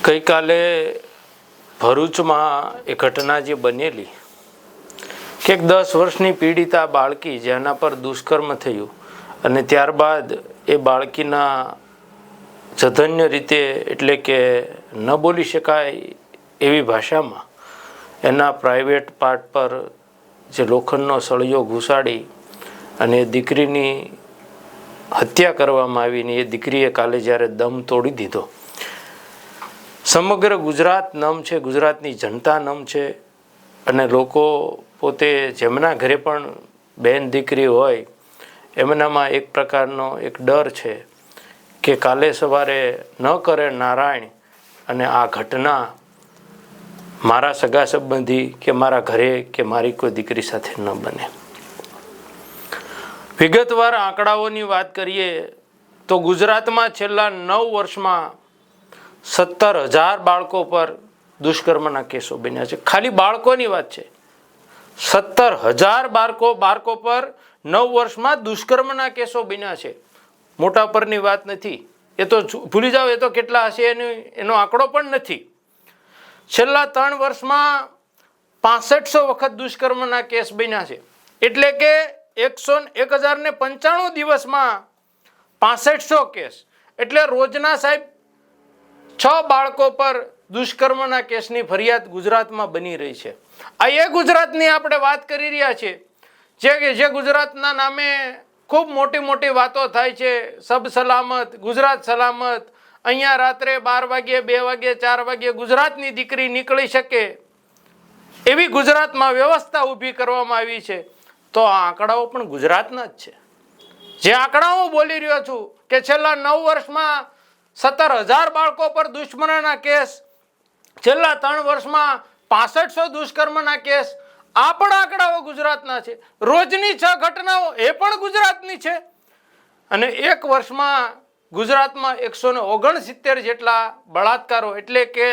ગઈકાલે ભરૂચમાં એ ઘટના જે બનેલી કે એક 10 વર્ષની પીડિતા બાળકી જેના પર દુષ્કર્મ થયું અને ત્યારબાદ એ બાળકીના જધન્ય રીતે એટલે કે ન બોલી શકાય એવી ભાષામાં એના પ્રાઇવેટ પાર્ટ પર જે લોખંડનો સળિયો ઘુસાડી અને દીકરીની હત્યા કરવામાં આવી ને એ દીકરીએ કાલે જ્યારે દમ તોડી દીધો, સમગ્ર ગુજરાત નમ છે, ગુજરાતની જનતા નમ છે. અને લોકો પોતે જેમના ઘરે પણ બેન દીકરી હોય એમનામાં એક પ્રકારનો એક ડર છે કે કાલે સવારે ન કરે નારાયણ અને આ ઘટના મારા સગા સંબંધી કે મારા ઘરે કે મારી કોઈ દીકરી સાથે ન બને. વિગતવાર આંકડાઓની વાત કરીએ તો ગુજરાતમાં છેલ્લા 9 વર્ષમાં 17,000 બાળકો પર દુષ્કર્મના કેસો બન્યા છે. ખાલી બાળકોની વાત છે. 17,000 બાળકો પર 9 વર્ષમાં દુષ્કર્મના કેસો બન્યા છે. મોટા પરની વાત નથી, એ તો ભૂલી જાઓ, એ તો કેટલા હશે એનો આંકડો પણ નથી. છેલ્લા 3 વર્ષમાં 6500 વખત દુષ્કર્મના કેસ બન્યા છે. એટલે કે 1095 દિવસમાં 6500 કેસ, એટલે રોજના સાહેબ 6 બાળકો પર દુષ્કર્મના કેસની ફરિયાદ ગુજરાતમાં બની રહી છે. આ એ ગુજરાતની આપણે વાત કરી રહ્યા છીએ જે ગુજરાતના નામે ખૂબ મોટી મોટી વાતો થાય છે. સબ સલામત, ગુજરાત સલામત, અહીંયા રાત્રે 12 વાગ્યે 2 વાગ્યે 4 વાગ્યે ગુજરાતની દીકરી નીકળી શકે એવી ગુજરાતમાં વ્યવસ્થા ઊભી કરવામાં આવી છે. તો આ આંકડાઓ પણ ગુજરાતના જ છે. જે આંકડાઓ બોલી રહ્યો છું કે છેલ્લા 9 વર્ષમાં 17,000 બાળકો પર દુષ્કર્મના કેસ, છેલ્લા 3 વર્ષમાં 6500 દુષ્કર્મના કેસ, આ પણ આંકડાઓ ગુજરાતના છે. રોજની 6 ઘટનાઓ એ પણ ગુજરાતની છે. અને એક વર્ષમાં ગુજરાતમાં 169 જેટલા બળાત્કારો, એટલે કે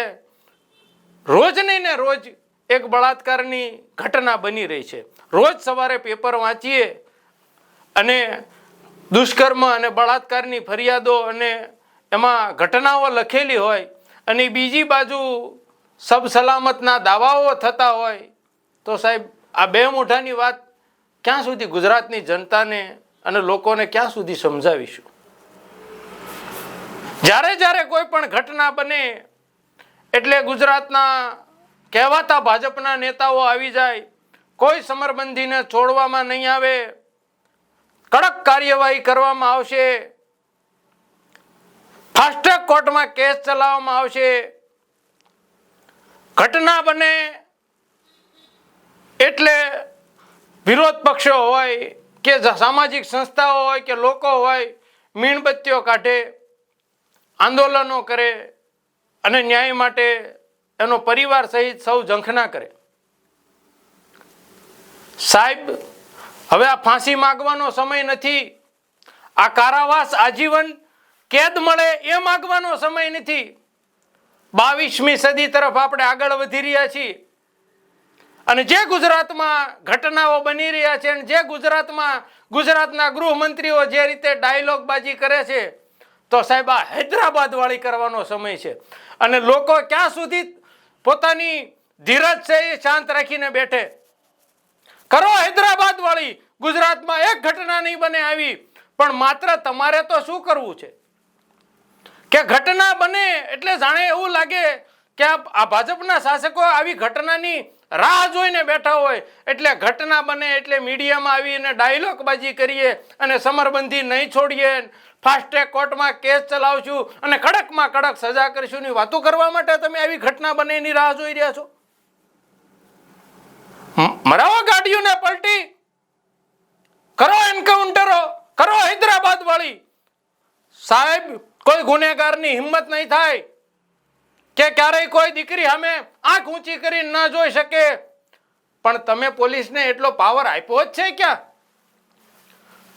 રોજ નહીં ને રોજ એક બળાત્કારની ઘટના બની રહી છે. રોજ સવારે પેપર વાંચીએ અને દુષ્કર્મ અને બળાત્કારની ફરિયાદો અને એમાં ઘટનાઓ લખેલી હોય અને બીજી બાજુ સબ સલામતના દાવાઓ થતા હોય તો સાહેબ આ બે મોઢાની વાત ક્યાં સુધી ગુજરાતની જનતાને અને લોકોને ક્યાં સુધી સમજાવીશું? જ્યારે કોઈ પણ ઘટના બને એટલે ગુજરાતના કહેવાતા ભાજપના નેતાઓ આવી જાય, કોઈ સમરબંધીને છોડવામાં નહીં આવે, કડક કાર્યવાહી કરવામાં આવશે, ફાસ્ટ ટ્રેક કોર્ટમાં કેસ ચલાવવામાં આવશે. ઘટના બને એટલે વિરોધ પક્ષો હોય કે સામાજિક સંસ્થાઓ હોય કે લોકો હોય મીણબત્તીઓ કાઢે, આંદોલનો કરે અને ન્યાય માટે એનો પરિવાર સહિત સૌ ઝંખના કરે. સાહેબ, હવે આ ફાંસી માગવાનો સમય નથી, આ કારાવાસ આજીવન કેદ મળે એ માગવાનો સમય નથી. 22મી સદી તરફ આપણે આગળ વધી રહ્યા છીએ અને જે ગુજરાતમાં ઘટનાઓ બની રહ્યા છે અને જે ગુજરાતના ગૃહમંત્રીઓ જે રીતે ડાયલોગબાજી કરે છે તો સાહેબ આ હૈદરાબાદ વાળી કરવાનો સમય છે. અને લોકો ક્યાં સુધી પોતાની ધીરજ છે એ શાંત રાખીને બેઠે? કરો હૈદરાબાદ વાળી. ગુજરાતમાં એક ઘટના નહીં બને આવી, પણ માત્ર તમારે તો શું કરવું છે કે ઘટના બને એટલે જાણે એવું લાગે કે આ ભાજપના શાસકો આવી ઘટનાની રાહ જોઈને બેઠા હોય. એટલે ઘટના બને એટલે મીડિયામાં આવીને ડાયલોગબાજી કરીએ અને સમરબંધી નહીં છોડીએ, ફાસ્ટ ટ્રેક કોર્ટમાં કેસ ચલાવશું અને કડકમાં કડક સજા કરીશું ની વાતો કરવા માટે તમે આવી ઘટના બને એની રાહ જોઈ રહ્યા છો? મરાવો ગાડીઓને પલટી, કરો એન્કાઉન્ટરો, કરો હૈદરાબાદ વાળી. સાહેબ, કોઈ ગુનેગારની હિંમત નહીં થાય કે ક્યારેય કોઈ દીકરી સામે આંખ ઊંચી કરી ન જોઈ શકે, પણ તમે પોલીસને એટલો પાવર આપ્યો જ છે ક્યાં?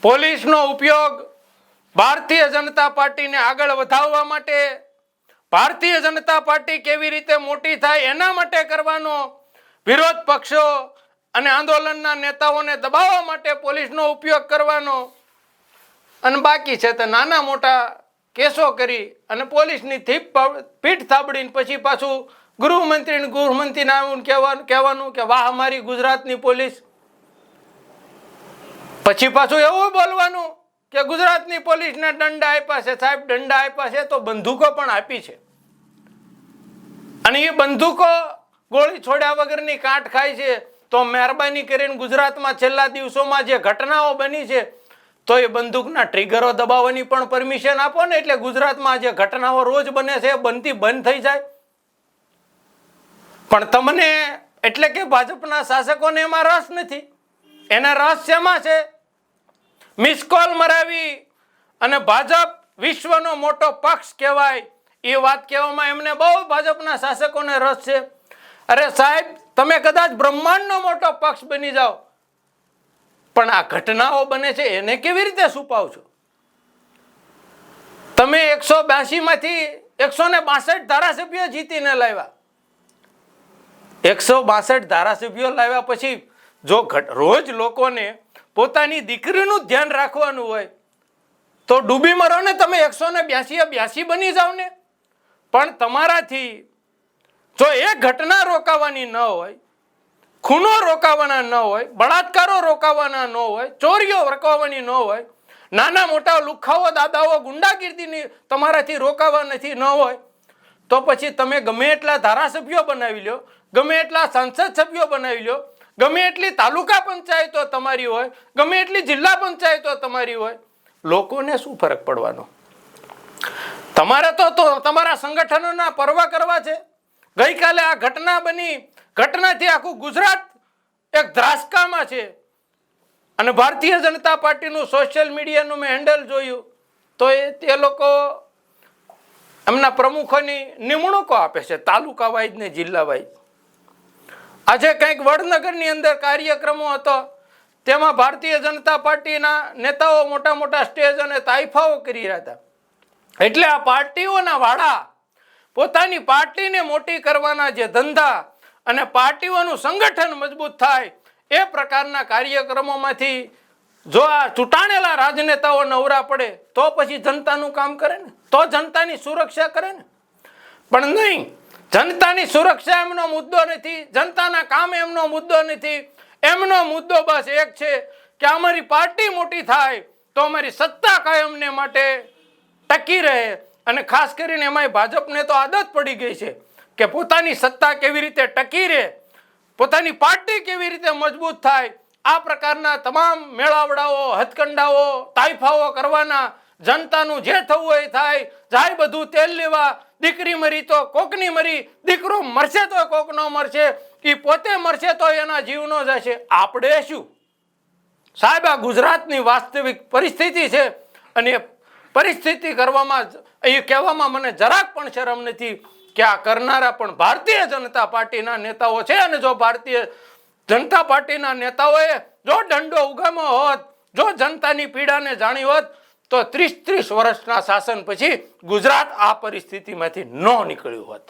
પોલીસનો ઉપયોગ ભારતીય જનતા પાર્ટીને આગળ વધાવવા માટે, ભારતીય જનતા પાર્ટી કેવી રીતે મોટી થાય એના માટે કરવાનો, વિરોધ પક્ષો અને આંદોલનના નેતાઓને દબાવવા માટે પોલીસનો ઉપયોગ કરવાનો, અને બાકી છે તો નાના મોટા કેસો કરી અને પોલીસની પીઠ થાબડીને પછી પાછું ગૃહમંત્રીને આવું કહેવાનું કે વાહ અમારી ગુજરાતની પોલીસ. પછી પાછું એવું બોલવાનું કે ગુજરાતની પોલીસને દંડા આપ્યા છે. સાહેબ, દંડા આપ્યા છે તો બંદૂકો પણ આપી છે, અને એ બંદૂકો ગોળી છોડ્યા વગરની કાટ ખાય છે. તો મહેરબાની કરીને ગુજરાતમાં છેલ્લા દિવસોમાં જે ઘટનાઓ બની છે તો એ બંદૂકના ટ્રિગરો દબાવવાની પણ પરમિશન આપો ને, એટલે ગુજરાતમાં જે ઘટનાઓ રોજ બને છે બનતી બંધ થઈ જાય. પણ તમને એટલે કે ભાજપના શાસકોને એમાં રસ નથી. એના રસ શેમાં છે? મિસકોલ મરાવી અને ભાજપ વિશ્વનો મોટો પક્ષ કહેવાય એ વાત કહેવામાં એમને બહુ ભાજપના શાસકોને રસ છે. અરે સાહેબ, તમે કદાચ બ્રહ્માંડનો મોટો પક્ષ બની જાઓ, પણ આ ઘટનાઓ બને છે એને કેવી રીતે છુપાવ છો? તમે 182 માંથી 162 ધારાસભ્યો જીતીને લાવ્યા. 162 ધારાસભ્યો લાવ્યા પછી જો રોજ લોકોને પોતાની દીકરીનું ધ્યાન રાખવાનું હોય તો ડૂબી મરો ને, તમે 182 બની જાવ ને. પણ તમારાથી જો એક ઘટના રોકાવાની ન હોય, ખૂનો રોકાવાના ન હોય, બળાત્કારો રોકાવાના ન હોય, ચોરીઓ રોકાવાની ન હોય, નાના મોટા લુખાઓ દાદાઓ ગુંડાગીર્દીની તમારાથી રોકાવા નથી ન હોય, તો પછી તમે ગમે એટલા ધારાસભ્યો બનાવી લો, ગમે એટલા સંસદ સભ્યો બનાવી લો, ગમે એટલી તાલુકા પંચાયતો તમારી હોય, ગમે એટલી જિલ્લા પંચાયતો તમારી હોય, લોકોને શું ફરક પડવાનો? તમારે તો તમારા સંગઠનોના પરવા કરવા છે. ગઈકાલે આ ઘટના બની, ઘટનાથી આખું ગુજરાત એક ધ્રાસકામાં છે. અને ભારતીય જનતા પાર્ટીનું સોશિયલ મીડિયાનું મેં હેન્ડલ જોયું તો એ લોકો એમના પ્રમુખોની નિમણૂકો આપે છે તાલુકા વાઇઝ ને જિલ્લા વાઇઝ. આજે કંઈક વડનગરની અંદર કાર્યક્રમો હતો, તેમાં ભારતીય જનતા પાર્ટીના નેતાઓ મોટા મોટા સ્ટેજ અને તાઇફાઓ કરી રહ્યા હતા. એટલે આ પાર્ટીઓના વાળા પોતાની પાર્ટીને મોટી કરવાના જે ધંધા અને પાર્ટીઓનું સંગઠન મજબૂત થાય એ પ્રકારના કાર્યક્રમોમાંથી જો આ ચૂંટાણેલા રાજનેતાઓ નવરા પડે તો પછી જનતાનું કામ કરે ને, તો જનતાની સુરક્ષા કરે ને. પણ નહીં, જનતાની સુરક્ષા એમનો મુદ્દો નથી, જનતાના કામ એમનો મુદ્દો નથી. એમનો મુદ્દો બસ એક છે કે અમારી પાર્ટી મોટી થાય તો અમારી સત્તા કાયમને માટે ટકી રહે. અને ખાસ કરીને એમાંય ભાજપને તો આદત પડી ગઈ છે કે પોતાની સત્તા કેવી રીતે ટકી રહે, પોતાની પાર્ટી કેવી રીતે મજબૂત થાય, આ પ્રકારના તમામ મેળાવડાઓ, હથકંડાઓ, તાઇફાઓ કરવાના. જનતાનું જે થવું હોય થાય, જાય બધું તેલ લેવા. દીકરી મરી તો કોકની મરી, દીકરો મરશે તો કોકનો મરશે, એ પોતે મરશે તો એના જીવનો જશે. આપણે શું સાહેબ? આ ગુજરાતની વાસ્તવિક પરિસ્થિતિ છે અને પરિસ્થિતિ કરવામાં એ કહેવામાં મને જરાક પણ શરમ નથી કે આ કરનારા પણ ભારતીય જનતા પાર્ટીના નેતાઓ છે. અને જો ભારતીય જનતા પાર્ટીના નેતાઓએ જો દંડો ઉગામ્યો હોત, જો જનતાની પીડાને જાણી હોત તો 30 વર્ષના શાસન પછી ગુજરાત આ પરિસ્થિતિમાંથી ન નીકળ્યું હોત.